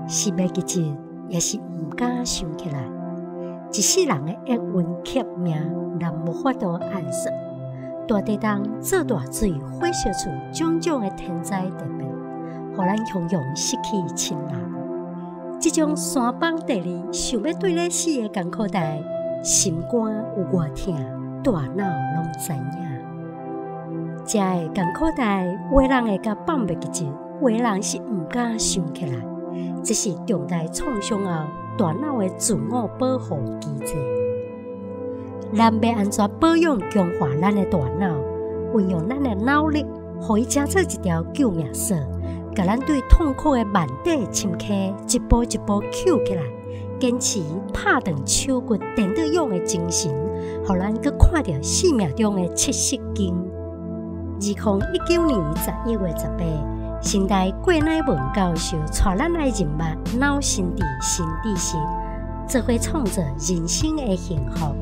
是要记住，也是毋敢想起来。一世人的厄运劫命，人无法度暗算。大地动做大水，火烧出种种的天灾地变，互咱汹涌失去亲人。这种山崩地裂，想要对咧死的艰苦代，心肝有偌痛，大脑拢知影。这个艰苦代，有的人会甲放袂记住，有的人是毋敢想起来。这是重大创伤后大脑的自我保护机制。咱要安怎保养强化咱的大脑？运用咱的脑力，互伊成做一条救命索，甲咱对痛苦的慢底深刻一步一步扣起来。坚持拍断手骨、电到勇的精神，互咱阁看到生命中的七色经。2019年11月18，新大郭乃文教授带咱来认识脑心地新知识，做伙创造人生的幸福。